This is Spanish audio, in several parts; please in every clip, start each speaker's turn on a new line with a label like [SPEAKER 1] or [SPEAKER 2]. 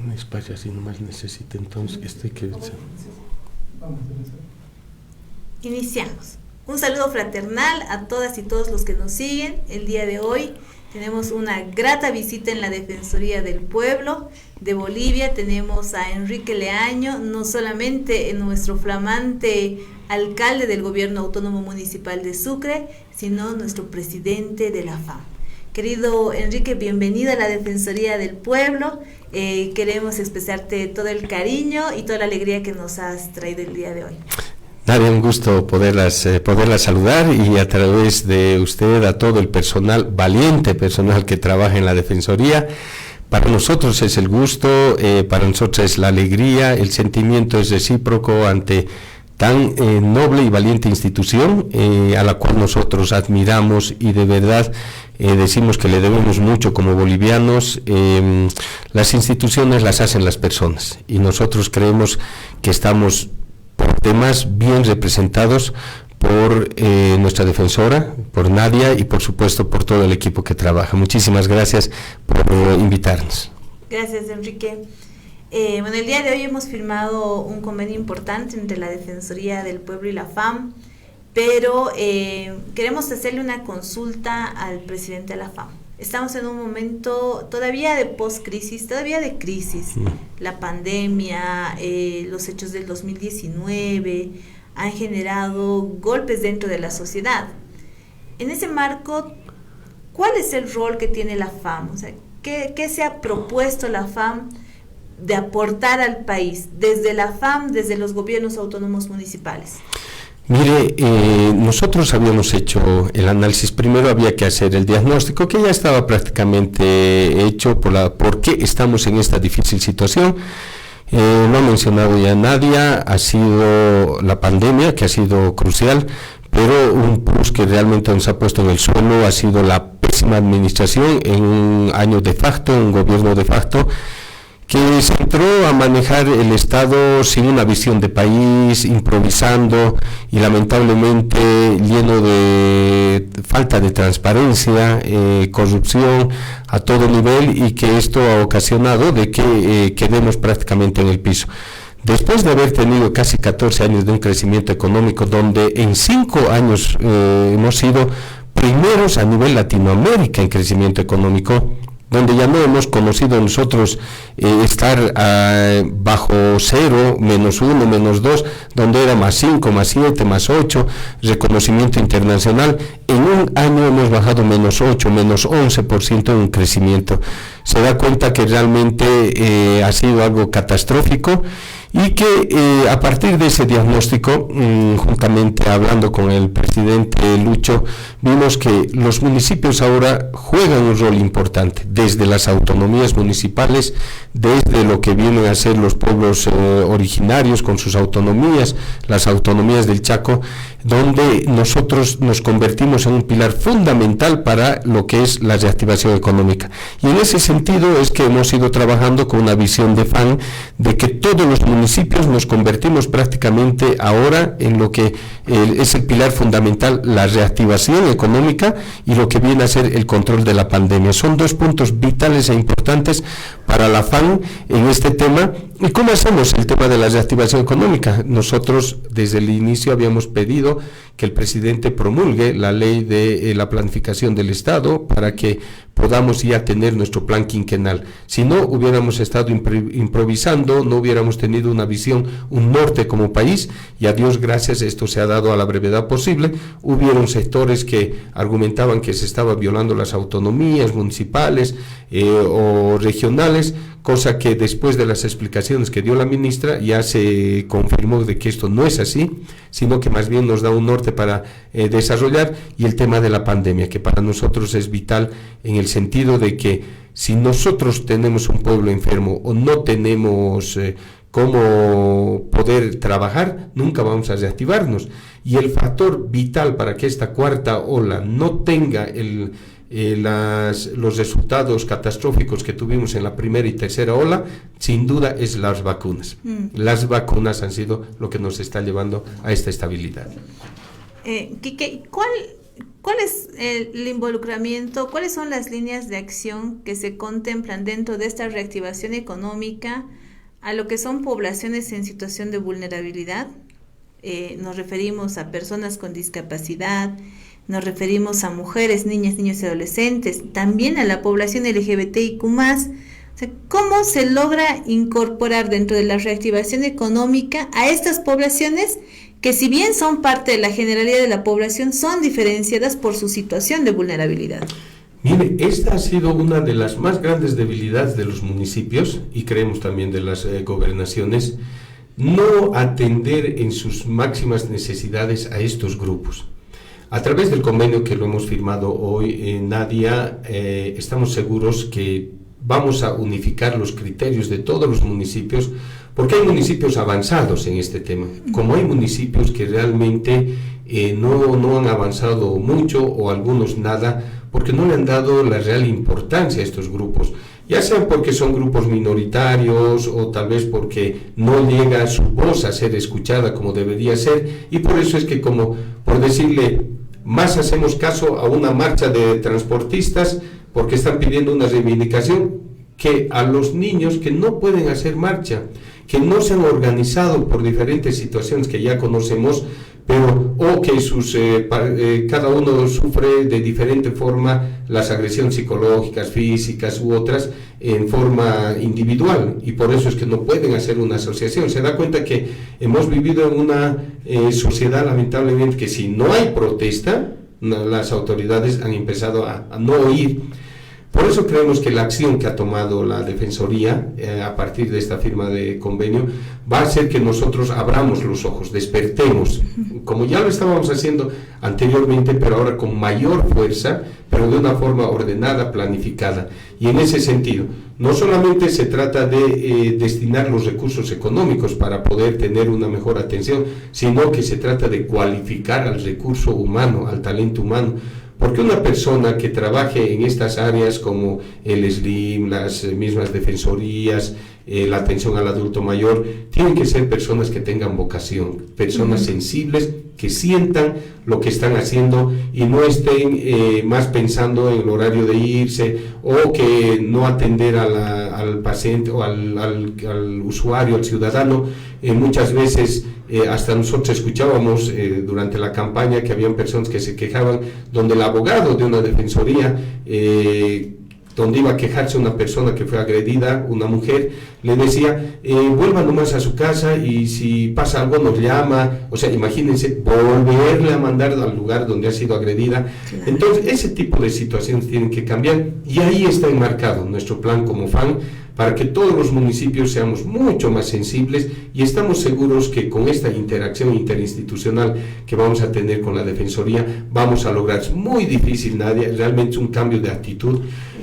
[SPEAKER 1] un espacio así nomás necesita, entonces estoy que...
[SPEAKER 2] Iniciamos. Un saludo fraternal a todas y todos los que nos siguen. El día de hoy tenemos una grata visita en la Defensoría del Pueblo de Bolivia. Tenemos a Enrique Leaño, no solamente nuestro flamante alcalde del Gobierno Autónomo Municipal de Sucre, sino nuestro presidente de la FAM. Querido Enrique, bienvenido a la Defensoría del Pueblo. Queremos expresarte todo el cariño y toda la alegría que nos has traído el día de hoy.
[SPEAKER 1] Nadia, un gusto poderlas saludar, y a través de usted a todo el personal, valiente personal que trabaja en la Defensoría. Para nosotros es el gusto, para nosotros es la alegría, el sentimiento es recíproco ante tan noble y valiente institución a la cual nosotros admiramos, y de verdad decimos que le debemos mucho como bolivianos. Las instituciones las hacen las personas, y nosotros creemos que estamos por demás bien representados por nuestra defensora, por Nadia y por supuesto por todo el equipo que trabaja. Muchísimas gracias por invitarnos.
[SPEAKER 2] Gracias, Enrique. Bueno, el día de hoy hemos firmado un convenio importante entre la Defensoría del Pueblo y la FAM, pero queremos hacerle una consulta al presidente de la FAM. Estamos en un momento todavía de post-crisis, todavía de crisis. La pandemia, los hechos del 2019 han generado golpes dentro de la sociedad. En ese marco, ¿cuál es el rol que tiene la FAM? O sea, ¿qué se ha propuesto la FAM de aportar al país, desde la FAM, desde los gobiernos autónomos municipales?
[SPEAKER 1] Mire, nosotros habíamos hecho el análisis. Primero había que hacer el diagnóstico, que ya estaba prácticamente hecho por qué estamos en esta difícil situación. Lo ha mencionado ya Nadia, ha sido la pandemia, que ha sido crucial, pero un plus que realmente nos ha puesto en el suelo ha sido la pésima administración en un año de facto, un gobierno de facto, que se entró a manejar el Estado sin una visión de país, improvisando y lamentablemente lleno de falta de transparencia, corrupción a todo nivel, y que esto ha ocasionado de que quedemos prácticamente en el piso. Después de haber tenido casi 14 años de un crecimiento económico, donde en 5 años hemos sido primeros a nivel Latinoamérica en crecimiento económico, donde ya no hemos conocido nosotros estar bajo cero, -1, -2, donde era +5, +7, +8, reconocimiento internacional. En un año hemos bajado -8, -11% en un crecimiento. Se da cuenta que realmente ha sido algo catastrófico, y que a partir de ese diagnóstico, juntamente hablando con el presidente Lucho, vimos que los municipios ahora juegan un rol importante, desde las autonomías municipales, desde lo que vienen a ser los pueblos originarios con sus autonomías, las autonomías del Chaco, donde nosotros nos convertimos en un pilar fundamental para lo que es la reactivación económica. Y en ese sentido es que hemos ido trabajando con una visión de FAM, de que todos los municipios nos convertimos prácticamente ahora en lo que es el pilar fundamental, la reactivación económica, y lo que viene a ser el control de la pandemia. Son dos puntos vitales e importantes para la FAM en este tema. ¿Y cómo hacemos el tema de la reactivación económica? Nosotros desde el inicio habíamos pedido que el presidente promulgue la ley de la planificación del Estado para que podamos ya tener nuestro plan quinquenal. Si no, hubiéramos estado improvisando, no hubiéramos tenido una visión, un norte como país, y a Dios gracias esto se ha dado a la brevedad posible. Hubieron sectores que argumentaban que se estaba violando las autonomías municipales o regionales, cosa que después de las explicaciones que dio la ministra ya se confirmó de que esto no es así, sino que más bien nos da un norte para desarrollar. Y el tema de la pandemia, que para nosotros es vital en el sentido de que si nosotros tenemos un pueblo enfermo o no tenemos cómo poder trabajar, nunca vamos a reactivarnos. Y el factor vital para que esta cuarta ola no tenga los resultados catastróficos que tuvimos en la primera y tercera ola, sin duda es las vacunas. Las vacunas han sido lo que nos está llevando a esta estabilidad.
[SPEAKER 2] Quique, ¿cuál ¿cuál es el involucramiento? ¿Cuáles son las líneas de acción que se contemplan dentro de esta reactivación económica a lo que son poblaciones en situación de vulnerabilidad? Nos referimos a personas con discapacidad, nos referimos a mujeres, niñas, niños y adolescentes, también a la población LGBTIQ+. O sea, ¿cómo se logra incorporar dentro de la reactivación económica a estas poblaciones que, si bien son parte de la generalidad de la población, son diferenciadas por su situación de vulnerabilidad?
[SPEAKER 1] Mire, esta ha sido una de las más grandes debilidades de los municipios y creemos también de las gobernaciones, no atender en sus máximas necesidades a estos grupos. A través del convenio que lo hemos firmado hoy, Nadia, estamos seguros que vamos a unificar los criterios de todos los municipios, porque hay municipios avanzados en este tema, como hay municipios que realmente no han avanzado mucho o algunos nada, porque no le han dado la real importancia a estos grupos, ya sea porque son grupos minoritarios o tal vez porque no llega su voz a ser escuchada como debería ser, y por eso es que, como por decirle, más hacemos caso a una marcha de transportistas porque están pidiendo una reivindicación que a los niños que no pueden hacer marcha, que no se han organizado por diferentes situaciones que ya conocemos, pero o que cada uno sufre de diferente forma las agresiones psicológicas, físicas u otras en forma individual, y por eso es que no pueden hacer una asociación. Se da cuenta que hemos vivido en una sociedad, lamentablemente, que si no hay protesta, las autoridades han empezado a no oír. Por eso creemos que la acción que ha tomado la Defensoría a partir de esta firma de convenio va a hacer que nosotros abramos los ojos, despertemos, como ya lo estábamos haciendo anteriormente, pero ahora con mayor fuerza, pero de una forma ordenada, planificada. Y en ese sentido, no solamente se trata de destinar los recursos económicos para poder tener una mejor atención, sino que se trata de cualificar al recurso humano, al talento humano. Porque una persona que trabaje en estas áreas como el SLIM, las mismas defensorías, la atención al adulto mayor, tienen que ser personas que tengan vocación, personas sensibles, que sientan lo que están haciendo y no estén más pensando en el horario de irse, o que no atender al paciente o al usuario, al ciudadano. Muchas veces hasta nosotros escuchábamos durante la campaña que habían personas que se quejaban, donde el abogado de una defensoría, donde iba a quejarse una persona que fue agredida, una mujer, le decía, vuelva nomás a su casa y si pasa algo nos llama. O sea, imagínense, volverle a mandar al lugar donde ha sido agredida. Claro. Entonces, ese tipo de situaciones tienen que cambiar, y ahí está enmarcado nuestro plan como FAN, para que todos los municipios seamos mucho más sensibles, y estamos seguros que con esta interacción interinstitucional que vamos a tener con la Defensoría, vamos a lograr. Es muy difícil, Nadia, realmente un cambio de actitud,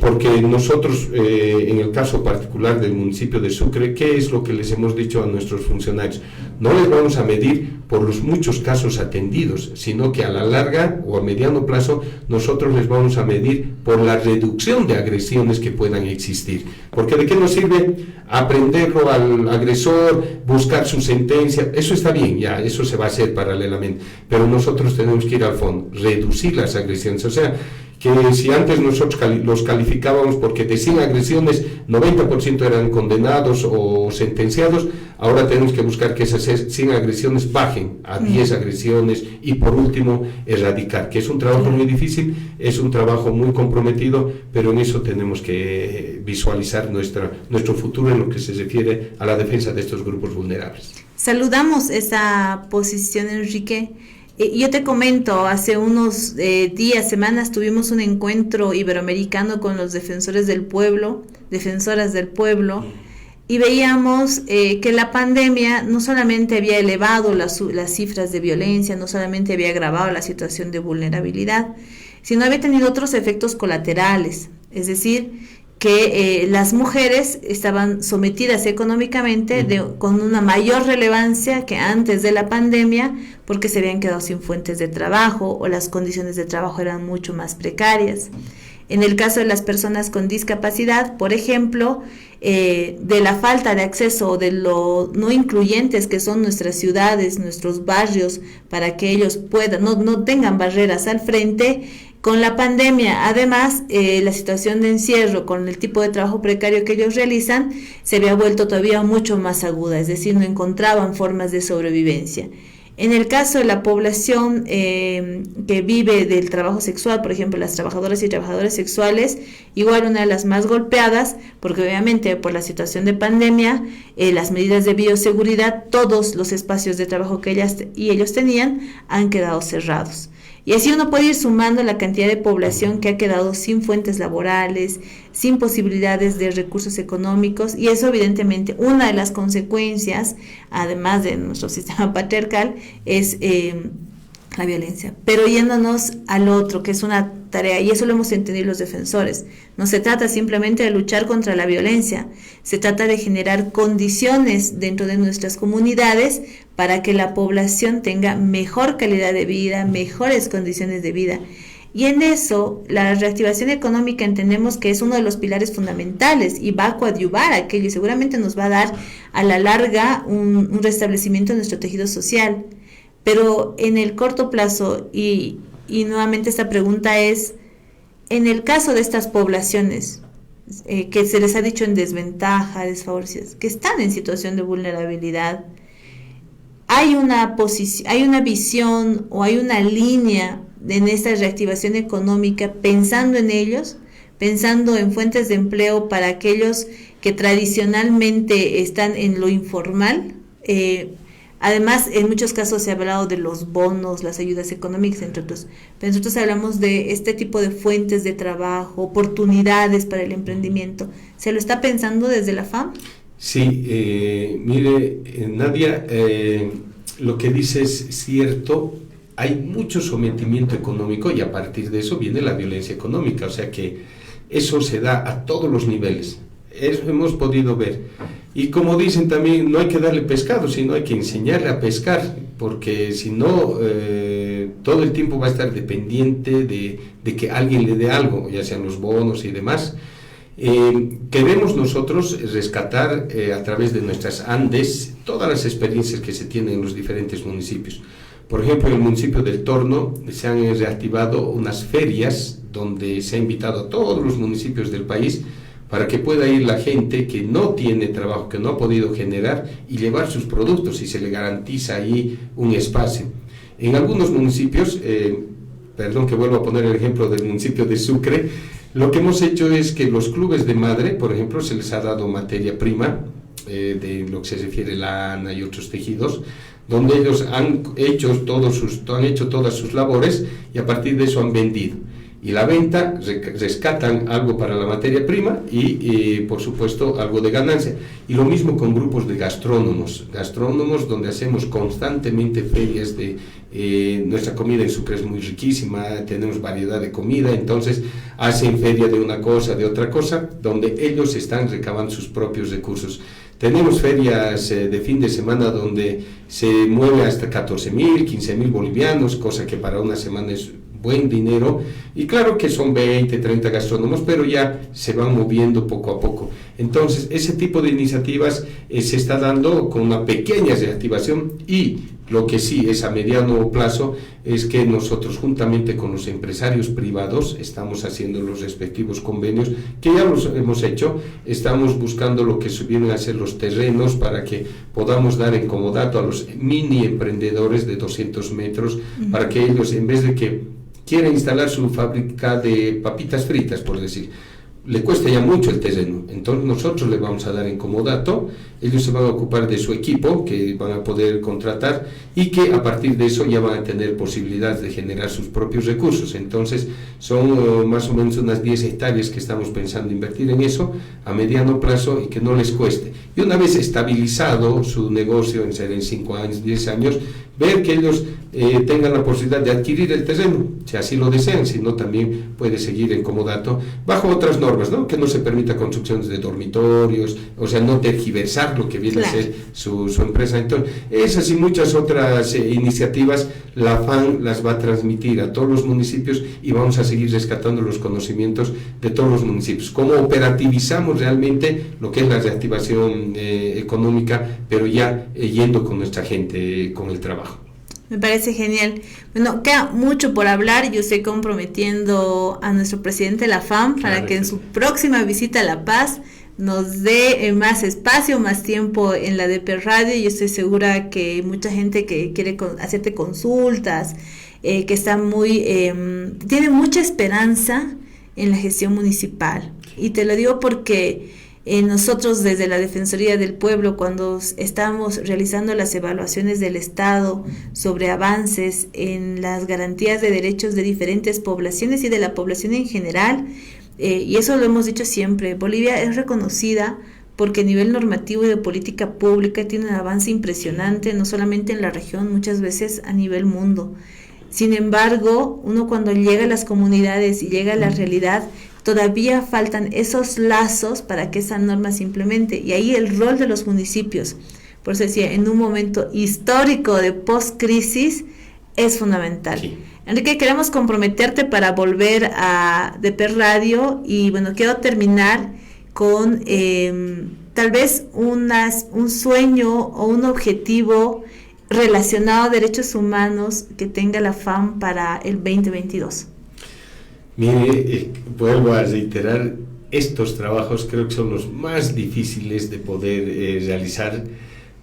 [SPEAKER 1] porque nosotros, en el caso particular del municipio de Sucre, ¿qué es lo que les hemos dicho a nuestros funcionarios? No les vamos a medir por los muchos casos atendidos, sino que a la larga o a mediano plazo nosotros les vamos a medir por la reducción de agresiones que puedan existir. Porque ¿de qué nos sirve aprenderlo al agresor, buscar su sentencia? Eso está bien, ya, eso se va a hacer paralelamente, pero nosotros tenemos que ir al fondo, reducir las agresiones. O sea, que si antes nosotros los calificábamos porque de 100 agresiones 90% eran condenados o sentenciados, ahora tenemos que buscar que esas 100 agresiones bajen a 10 agresiones, y por último erradicar, que es un trabajo muy difícil, es un trabajo muy comprometido, pero en eso tenemos que visualizar nuestro futuro en lo que se refiere a la defensa de estos grupos vulnerables.
[SPEAKER 2] Saludamos esa posición, Enrique. Yo te comento, hace unos días, semanas, tuvimos un encuentro iberoamericano con los defensores del pueblo, defensoras del pueblo, y veíamos que la pandemia no solamente había elevado las cifras de violencia, no solamente había agravado la situación de vulnerabilidad, sino había tenido otros efectos colaterales, es decir, que las mujeres estaban sometidas económicamente con una mayor relevancia que antes de la pandemia, porque se habían quedado sin fuentes de trabajo o las condiciones de trabajo eran mucho más precarias. En el caso de las personas con discapacidad, por ejemplo, de la falta de acceso o de lo no incluyentes que son nuestras ciudades, nuestros barrios, para que ellos puedan, no tengan barreras al frente. Con la pandemia, además, la situación de encierro con el tipo de trabajo precario que ellos realizan se había vuelto todavía mucho más aguda, es decir, no encontraban formas de sobrevivencia. En el caso de la población que vive del trabajo sexual, por ejemplo, las trabajadoras y trabajadores sexuales, igual una de las más golpeadas, porque obviamente por la situación de pandemia, las medidas de bioseguridad, todos los espacios de trabajo que ellas y ellos tenían han quedado cerrados. Y así uno puede ir sumando la cantidad de población que ha quedado sin fuentes laborales, sin posibilidades de recursos económicos, y eso evidentemente una de las consecuencias, además de nuestro sistema patriarcal, es la violencia. Pero yéndonos al otro, que es una tarea, y eso lo hemos entendido los defensores, no se trata simplemente de luchar contra la violencia, se trata de generar condiciones dentro de nuestras comunidades para que la población tenga mejor calidad de vida, mejores condiciones de vida. Y en eso, la reactivación económica entendemos que es uno de los pilares fundamentales y va a coadyuvar a aquello y seguramente nos va a dar a la larga un restablecimiento de nuestro tejido social. Pero en el corto plazo, y nuevamente esta pregunta es, en el caso de estas poblaciones que se les ha dicho en desventaja, desfavorecidas, que están en situación de vulnerabilidad, ¿hay una visión o hay una línea en esta reactivación económica pensando en ellos, pensando en fuentes de empleo para aquellos que tradicionalmente están en lo informal? Además, en muchos casos se ha hablado de los bonos, las ayudas económicas, entre otros. Pero nosotros hablamos de este tipo de fuentes de trabajo, oportunidades para el emprendimiento. ¿Se lo está pensando desde la FAM?
[SPEAKER 1] Sí, mire, Nadia, lo que dice es cierto. Hay mucho sometimiento económico y a partir de eso viene la violencia económica. O sea que eso se da a todos los niveles. Eso hemos podido ver. Y como dicen también, no hay que darle pescado, sino hay que enseñarle a pescar, porque si no, todo el tiempo va a estar dependiente de que alguien le dé algo, ya sean los bonos y demás. Queremos nosotros rescatar a través de nuestras ANDES todas las experiencias que se tienen en los diferentes municipios. Por ejemplo, en el municipio del Torno se han reactivado unas ferias donde se ha invitado a todos los municipios del país para que pueda ir la gente que no tiene trabajo, que no ha podido generar y llevar sus productos y se le garantiza ahí un espacio. En algunos municipios, perdón que vuelvo a poner el ejemplo del municipio de Sucre, lo que hemos hecho es que los clubes de madre, por ejemplo, se les ha dado materia prima, de lo que se refiere a lana y otros tejidos, donde ellos han hecho todas sus labores y a partir de eso han vendido. Y la venta rescatan algo para la materia prima y por supuesto algo de ganancia. Y lo mismo con grupos de gastrónomos donde hacemos constantemente ferias de nuestra comida en Sucre es muy riquísima, tenemos variedad de comida, entonces hacen feria de una cosa, de otra cosa, donde ellos están recabando sus propios recursos. Tenemos ferias de fin de semana donde se mueve hasta 14.000, 15.000 bolivianos, cosa que para una semana es buen dinero, y claro que son 20, 30 gastrónomos, pero ya se van moviendo poco a poco. Entonces, ese tipo de iniciativas se está dando con una pequeña reactivación, y lo que sí es a mediano plazo es que nosotros juntamente con los empresarios privados estamos haciendo los respectivos convenios, que ya los hemos hecho, estamos buscando lo que vienen a ser los terrenos para que podamos dar en comodato a los mini emprendedores de 200 metros, para que ellos, en vez de que quiere instalar su fábrica de papitas fritas, por decir, le cuesta ya mucho el terreno, entonces nosotros le vamos a dar en comodato, ellos se van a ocupar de su equipo que van a poder contratar y que a partir de eso ya van a tener posibilidades de generar sus propios recursos. Entonces son más o menos unas 10 hectáreas que estamos pensando invertir en eso a mediano plazo y que no les cueste. Y una vez estabilizado su negocio, en 5 años, 10 años, ver que ellos tengan la posibilidad de adquirir el terreno, si así lo desean, si no también puede seguir en comodato bajo otras normas. normas, ¿no? Que no se permita construcciones de dormitorios, o sea, no tergiversar lo que viene a ser su empresa. Entonces, esas y muchas otras iniciativas, la FAN las va a transmitir a todos los municipios y vamos a seguir rescatando los conocimientos de todos los municipios. Cómo operativizamos realmente lo que es la reactivación económica, pero ya yendo con nuestra gente, con el trabajo.
[SPEAKER 2] Me parece genial. Bueno, queda mucho por hablar. Yo estoy comprometiendo a nuestro presidente de la FAM para que en su próxima visita a La Paz nos dé más espacio, más tiempo en la DP Radio. Yo estoy segura que mucha gente que quiere hacerte consultas, que está tiene mucha esperanza en la gestión municipal. Y te lo digo porque nosotros desde la Defensoría del Pueblo, cuando estamos realizando las evaluaciones del Estado sobre avances en las garantías de derechos de diferentes poblaciones y de la población en general, y eso lo hemos dicho siempre, Bolivia es reconocida porque a nivel normativo y de política pública tiene un avance impresionante, no solamente en la región, muchas veces a nivel mundo. Sin embargo, uno cuando llega a las comunidades y llega a la realidad, todavía faltan esos lazos para que esa norma se implemente, y ahí el rol de los municipios, por eso decía, en un momento histórico de post-crisis, es fundamental. Sí. Enrique, queremos comprometerte para volver a DP Radio, y bueno, quiero terminar con tal vez un sueño o un objetivo relacionado a derechos humanos que tenga la FAM para el 2022.
[SPEAKER 1] Mire, vuelvo a reiterar, estos trabajos creo que son los más difíciles de poder realizar,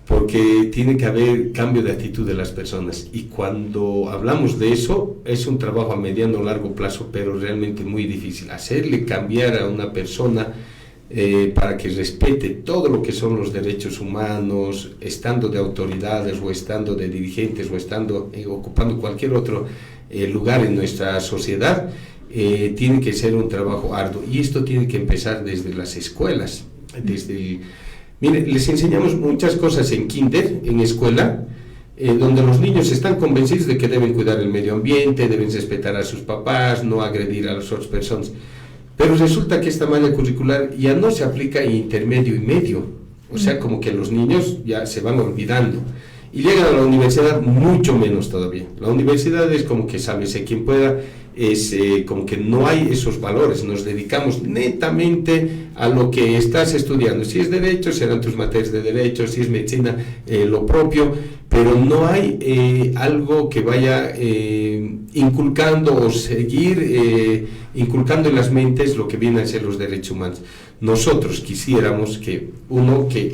[SPEAKER 1] porque tiene que haber cambio de actitud de las personas, y cuando hablamos de eso es un trabajo a mediano o largo plazo, pero realmente muy difícil. Hacerle cambiar a una persona para que respete todo lo que son los derechos humanos, estando de autoridades o estando de dirigentes o estando ocupando cualquier otro lugar en nuestra sociedad, tiene que ser un trabajo arduo, y esto tiene que empezar desde las escuelas. Mire, les enseñamos muchas cosas en kinder, en escuela, donde los niños están convencidos de que deben cuidar el medio ambiente, deben respetar a sus papás, no agredir a las otras personas, pero resulta que esta malla curricular ya no se aplica en intermedio y medio, o sea, como que los niños ya se van olvidando. Y llegan a la universidad mucho menos todavía. La universidad es como que sálvese quien pueda, es como que no hay esos valores, nos dedicamos netamente a lo que estás estudiando. Si es derecho, serán tus materias de derecho, si es medicina, lo propio, pero no hay algo que vaya inculcando o seguir inculcando en las mentes lo que vienen a ser los derechos humanos. Nosotros quisiéramos que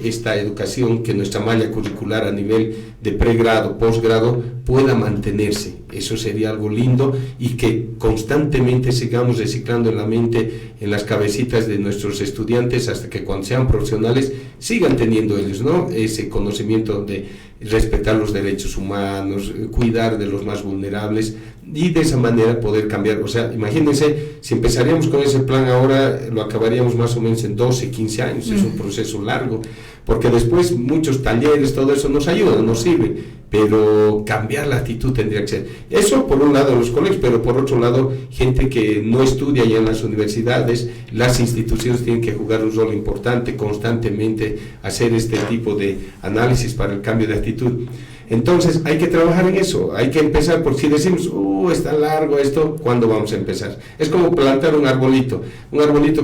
[SPEAKER 1] esta educación, que nuestra malla curricular a nivel de pregrado, posgrado, pueda mantenerse. Eso sería algo lindo, y que constantemente sigamos reciclando en la mente, en las cabecitas de nuestros estudiantes, hasta que cuando sean profesionales sigan teniendo ellos, ¿no?, ese conocimiento de respetar los derechos humanos, cuidar de los más vulnerables, y de esa manera poder cambiar. O sea, imagínense, si empezaríamos con ese plan ahora, lo acabaríamos más o menos en 12, 15 años, es un proceso largo, porque después muchos talleres, todo eso nos ayuda, nos sirve, pero cambiar la actitud tendría que ser. Eso por un lado los colegios, pero por otro lado gente que no estudia ya en las universidades, las instituciones tienen que jugar un rol importante, constantemente hacer este tipo de análisis para el cambio de actitud. Entonces hay que trabajar en eso, hay que empezar, porque si decimos, está largo esto, ¿cuándo vamos a empezar? Es como plantar un arbolito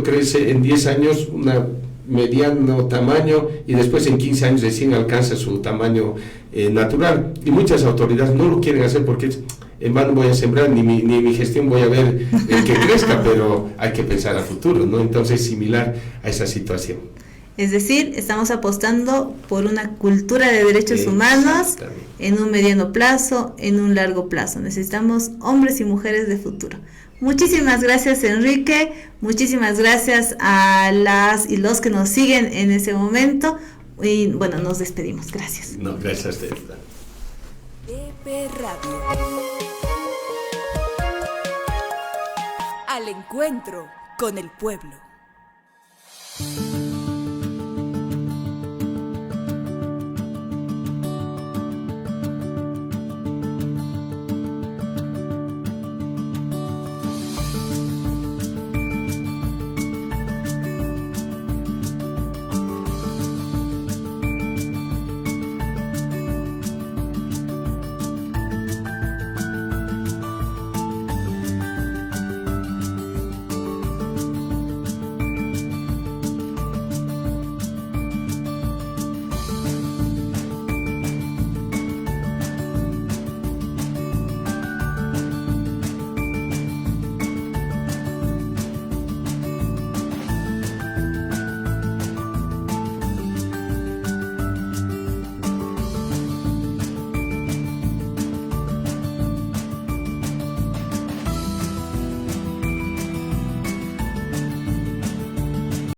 [SPEAKER 1] crece en 10 años, una mediano tamaño, y después en 15 años recién alcanza su tamaño natural, y muchas autoridades no lo quieren hacer porque en vano voy a sembrar, ni mi gestión voy a ver que crezca, pero hay que pensar a futuro, ¿no? Entonces, similar a esa situación.
[SPEAKER 2] Es decir, estamos apostando por una cultura de derechos humanos en un mediano plazo, en un largo plazo. Necesitamos hombres y mujeres de futuro. Muchísimas gracias, Enrique. Muchísimas gracias a las y los que nos siguen en ese momento. Y bueno, nos despedimos. Gracias.
[SPEAKER 1] No, gracias a ustedes.
[SPEAKER 3] DP Radio. Al encuentro con el pueblo.